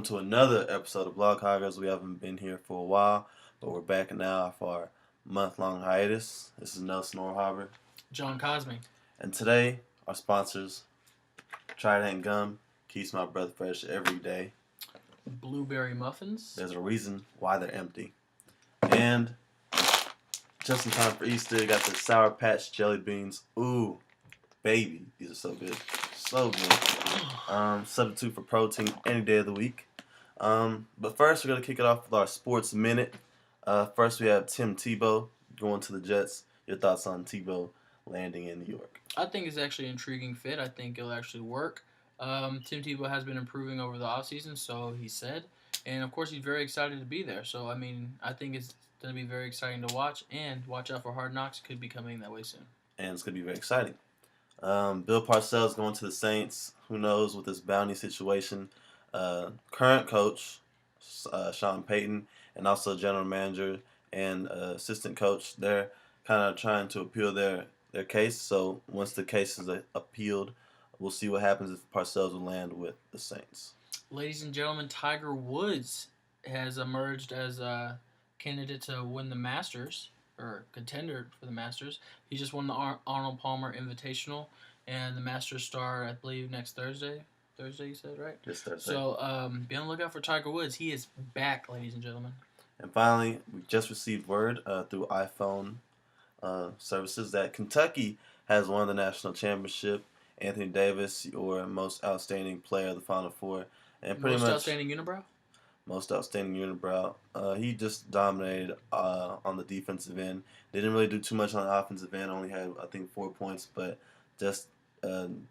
to another episode of Bloghoggers. We haven't been here for a while, but we're back now for our month-long hiatus. This is Nelson Oribhabor. John Cosme. And today, our sponsors, Trident Gum, keeps my breath fresh every day. Blueberry Muffins. There's a reason why they're empty. And just in time for Easter, got the Sour Patch Jelly Beans. Ooh, baby, these are so good. So good. Substitute for protein any day of the week. But first, we're going to kick it off with our Sports Minute. First, we have Tim Tebow going to the Jets. Your thoughts on Tebow landing in New York? I think it's actually an intriguing fit. I think it'll actually work. Tim Tebow has been improving over the offseason, so he said. And, of course, he's very excited to be there. So, I think it's going to be very exciting to watch. And watch out for Hard Knocks. Could be coming that way soon. And it's going to be very exciting. Bill Parcells going to the Saints. Who knows with this bounty situation? Current coach, Sean Payton, and also general manager and assistant coach, they're kind of trying to appeal their case. So once the case is appealed, we'll see what happens if Parcells will land with the Saints. Ladies and gentlemen, Tiger Woods has emerged as a candidate to win the Masters, or contender for the Masters. He just won the Arnold Palmer Invitational, and the Masters start, I believe, next Thursday. Thursday, you said, right? This Thursday. So be on the lookout for Tiger Woods. He is back, ladies and gentlemen. And finally, we just received word through iPhone services that Kentucky has won the national championship. Anthony Davis, your most outstanding player of the Final Four. And pretty most outstanding unibrow? Most outstanding unibrow. He just dominated on the defensive end. Didn't really do too much on the offensive end. Only had, I think, 4 points, but just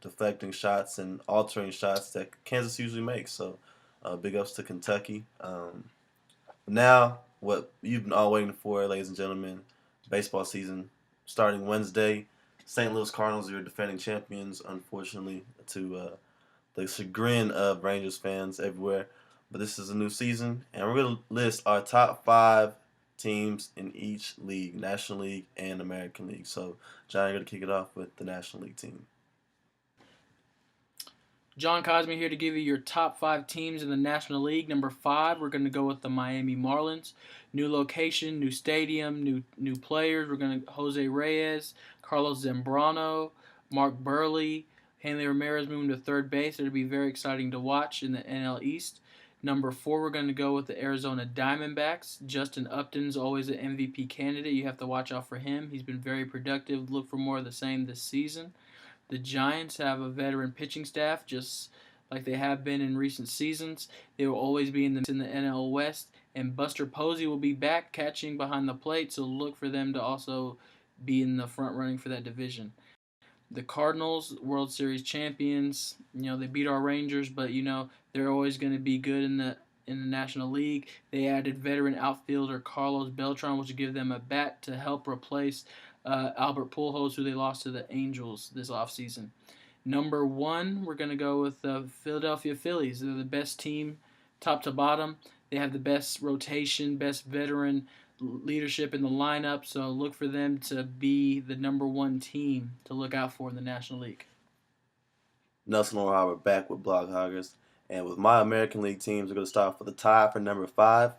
deflecting shots and altering shots that Kansas usually makes. So big ups to Kentucky. Now, what you've been all waiting for, ladies and gentlemen, baseball season starting Wednesday. St. Louis Cardinals are your defending champions, unfortunately, to the chagrin of Rangers fans everywhere. But this is a new season, and we're going to list our top 5 teams in each league, National League and American League. So, John, you're going to kick it off with the National League team. John Cosme here to give you your top 5 teams in the National League. Number 5, we're going to go with the Miami Marlins. New location, new stadium, new players. We're going to Jose Reyes, Carlos Zambrano, Mark Burley, Hanley Ramirez moving to third base. It'll be very exciting to watch in the NL East. Number 4, we're going to go with the Arizona Diamondbacks. Justin Upton's always an MVP candidate. You have to watch out for him. He's been very productive. Look for more of the same this season. The Giants have a veteran pitching staff, just like they have been in recent seasons. They will always be in the NL West. And Buster Posey will be back catching behind the plate, so look for them to also be in the front running for that division. The Cardinals, World Series champions, they beat our Rangers, but they're always going to be good in the National League. They added veteran outfielder Carlos Beltran, which will give them a bat to help replace Albert Pujols, who they lost to the Angels this offseason. Number 1, we're going to go with the Philadelphia Phillies. They're the best team, top to bottom. They have the best rotation, best veteran leadership in the lineup, so look for them to be the number 1 team to look out for in the National League. Nelson Oribhabor back with Bloghoggers. And with my American League teams, we're going to start for the tie for number 5.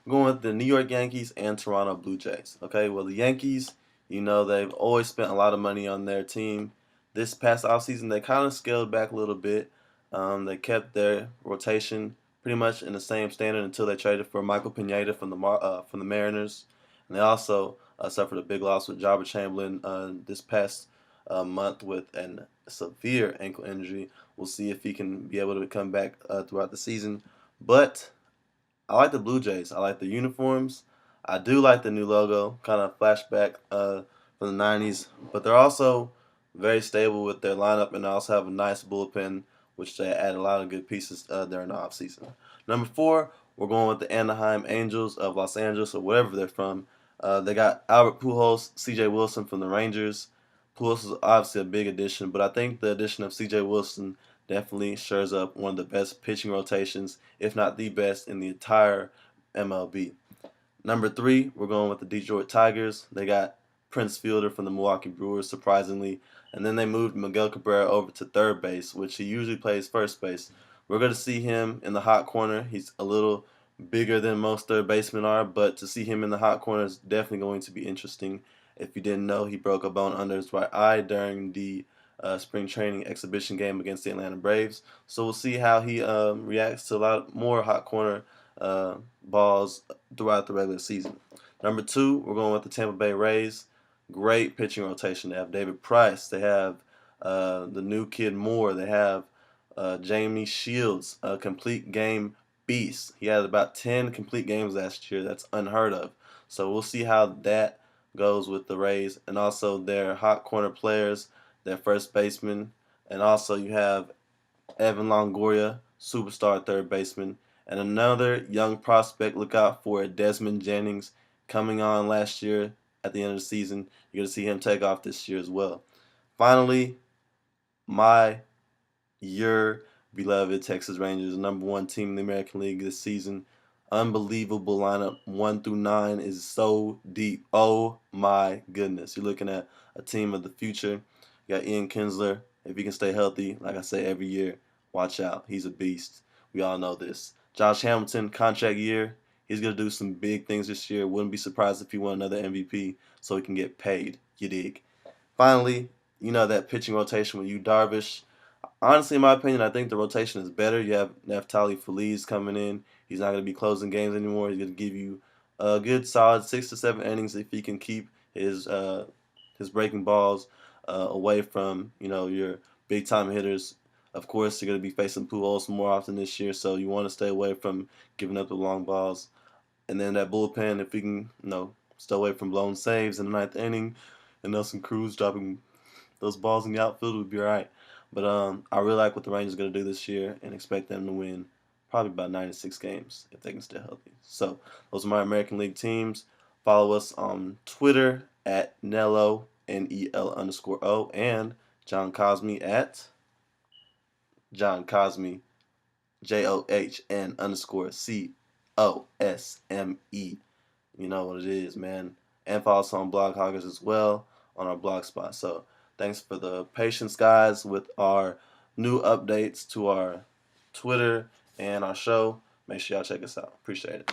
We're going with the New York Yankees and Toronto Blue Jays. Okay, well, the Yankees, they've always spent a lot of money on their team. This past offseason, they kind of scaled back a little bit. They kept their rotation pretty much in the same standard until they traded for Michael Pineda from the Mariners. And they also suffered a big loss with Jabbar Chamberlain this past month with a severe ankle injury. We'll see if he can be able to come back throughout the season. But I like the Blue Jays. I like the uniforms. I do like the new logo, kind of flashback from the 90s. But they're also very stable with their lineup, and they also have a nice bullpen, which they add a lot of good pieces during the offseason. Number 4, we're going with the Anaheim Angels of Los Angeles, or wherever they're from. They got Albert Pujols, C.J. Wilson from the Rangers. Pujols is obviously a big addition, but I think the addition of C.J. Wilson definitely shores up one of the best pitching rotations, if not the best, in the entire MLB. Number 3, we're going with the Detroit Tigers. They got Prince Fielder from the Milwaukee Brewers, surprisingly. And then they moved Miguel Cabrera over to third base, which he usually plays first base. We're going to see him in the hot corner. He's a little bigger than most third basemen are, but to see him in the hot corner is definitely going to be interesting. If you didn't know, he broke a bone under his right eye during the spring training exhibition game against the Atlanta Braves. So we'll see how he reacts to a lot more hot corner balls throughout the regular season. Number 2, we're going with the Tampa Bay Rays. Great pitching rotation. They have David Price. They have the new kid Moore. They have Jamie Shields, a complete game beast. He had about 10 complete games last year. That's unheard of. So we'll see how that goes with the Rays, and also their hot corner players, their first baseman, and also you have Evan Longoria, superstar third baseman, and another young prospect. Look out for Desmond Jennings, coming on last year at the end of the season. You're going to see him take off this year as well. Finally, your beloved Texas Rangers, number 1 team in the American League this season. Unbelievable lineup. 1 through 9 is so deep. Oh my goodness. You're looking at a team of the future. You got Ian Kinsler. If he can stay healthy, like I say every year, watch out. He's a beast. We all know this. Josh Hamilton, contract year. He's going to do some big things this year. Wouldn't be surprised if he won another MVP so he can get paid. You dig? Finally, that pitching rotation with Yu Darvish. Honestly, in my opinion, I think the rotation is better. You have Neftali Feliz coming in. He's not going to be closing games anymore. He's going to give you a good, solid 6 to 7 innings if he can keep his breaking balls away from your big time hitters. Of course, you're going to be facing Pujols more often this year, so you want to stay away from giving up the long balls. And then that bullpen, if we can stay away from blown saves in the 9th inning, and Nelson Cruz dropping those balls in the outfield, would be all right. But I really like what the Rangers are going to do this year and expect them to win probably about 96 games if they can stay healthy. So those are my American League teams. Follow us on Twitter at Nello, NEL_O, and John Cosme at John Cosme, JOHN_COSME. You know what it is, man. And follow us on Bloghoggers as well on our blog spot. So thanks for the patience, guys, with our new updates to our Twitter and our show. Make sure y'all check us out. Appreciate it.